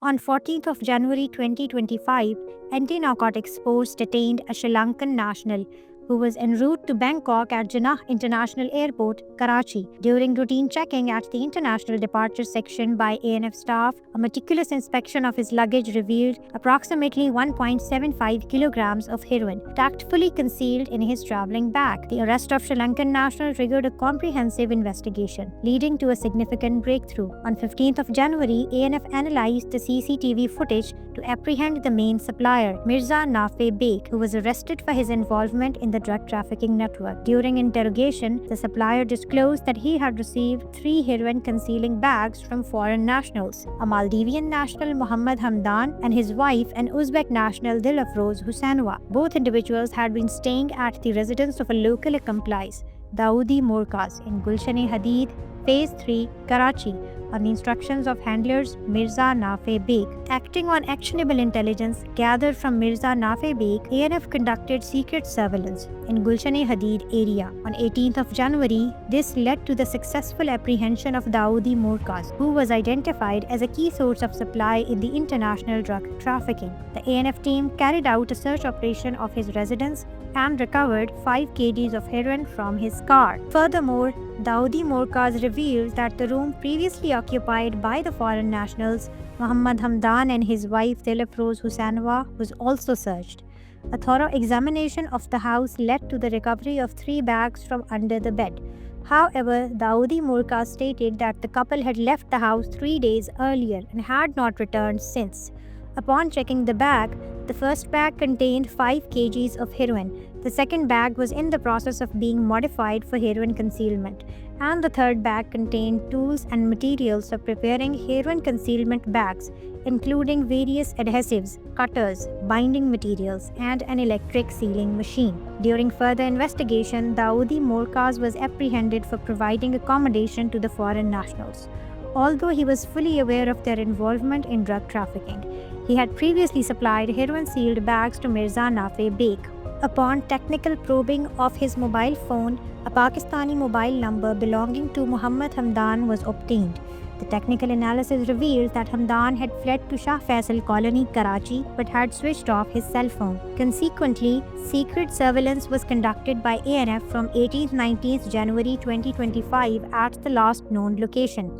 On 14th of January 2025, Anti-Narcotics Force detained a Sri Lankan national who was en route to Bangkok at Jinnah International Airport, Karachi. During routine checking at the international departure section by ANF staff, a meticulous inspection of his luggage revealed approximately 1.75 kilograms of heroin, tactfully concealed in his traveling bag. The arrest of Sri Lankan national triggered a comprehensive investigation, leading to a significant breakthrough. On 15th of January, ANF analyzed the CCTV footage to apprehend the main supplier, Mirza Nafe Beg, who was arrested for his involvement in the drug trafficking network. During interrogation, the supplier disclosed that he had received 3 heroin concealing bags from foreign nationals, a Maldivian national Mohammad Hamdan and his wife, an Uzbek national Dilafroz Husainova. Both individuals had been staying at the residence of a local accomplice, Dawoodi Morkaz, in Gulshan-e-Hadid, Phase 3, Karachi, on the instructions of handlers Mirza Nafe Beg. Acting on actionable intelligence gathered from Mirza Nafe Beg, ANF conducted secret surveillance in Gulshan-e-Hadid area. On 18th of January, this led to the successful apprehension of Dawoodi Morkaz, who was identified as a key source of supply in the international drug trafficking. The ANF team carried out a search operation of his residence and recovered 5 kgs of heroin from his car. Furthermore, Dawoodi Morkaz revealed that the room previously occupied by the foreign nationals, Mohammad Hamdan and his wife Dilafroz Husainova, was also searched. A thorough examination of the house led to the recovery of 3 bags from under the bed. However, Dawoodi Morkaz stated that the couple had left the house 3 days earlier and had not returned since. Upon checking the bag, the first bag contained 5 kgs of heroin, the second bag was in the process of being modified for heroin concealment, and the third bag contained tools and materials for preparing heroin concealment bags, including various adhesives, cutters, binding materials, and an electric sealing machine. During further investigation, Dawoodi Morkaz was apprehended for providing accommodation to the foreign nationals. Although he was fully aware of their involvement in drug trafficking, he had previously supplied heroin-sealed bags to Mirza Nafe Beg. Upon technical probing of his mobile phone, a Pakistani mobile number belonging to Mohammad Hamdan was obtained. The technical analysis revealed that Hamdan had fled to Shah Faisal Colony, Karachi, but had switched off his cell phone. Consequently, secret surveillance was conducted by ANF from 18th-19th January 2025 at the last known location.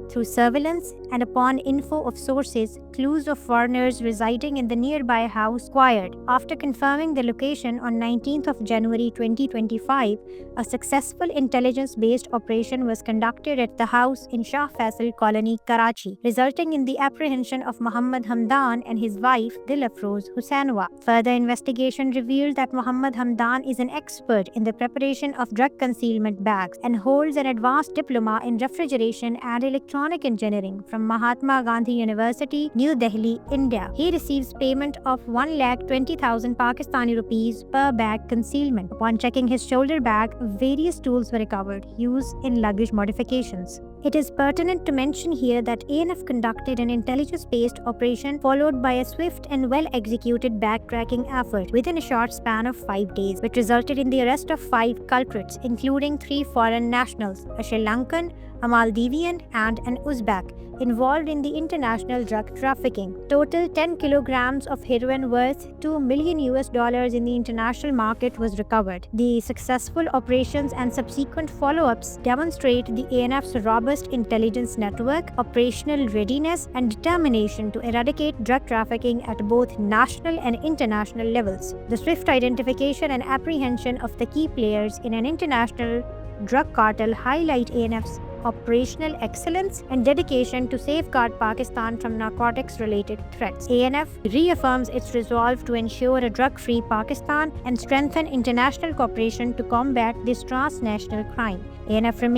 Through surveillance and upon info of sources, clues of foreigners residing in the nearby house acquired. After confirming the location on 19th of January 2025, a successful intelligence-based operation was conducted at the house in Shah Faisal Colony, Karachi, resulting in the apprehension of Mohammad Hamdan and his wife Dilafroz Husainova. Further investigation revealed that Mohammad Hamdan is an expert in the preparation of drug concealment bags and holds an advanced diploma in refrigeration and electronic engineering from Mahatma Gandhi University, New Delhi, India. He receives payment of 1,20,000 Pakistani rupees per bag concealment. Upon checking his shoulder bag, various tools were recovered, used in luggage modifications. It is pertinent to mention here that ANF conducted an intelligence-based operation followed by a swift and well-executed backtracking effort within a short span of 5 days, which resulted in the arrest of 5 culprits, including 3 foreign nationals, a Sri Lankan, a Maldivian, and an Uzbek, involved in the international drug trafficking. Total 10 kilograms of heroin worth $2 million in the international market was recovered. The successful operations and subsequent follow-ups demonstrate the ANF's robust intelligence network, operational readiness, and determination to eradicate drug trafficking at both national and international levels. The swift identification and apprehension of the key players in an international drug cartel highlight ANF's operational excellence and dedication to safeguard Pakistan from narcotics-related threats. ANF reaffirms its resolve to ensure a drug-free Pakistan and strengthen international cooperation to combat this transnational crime. ANF remains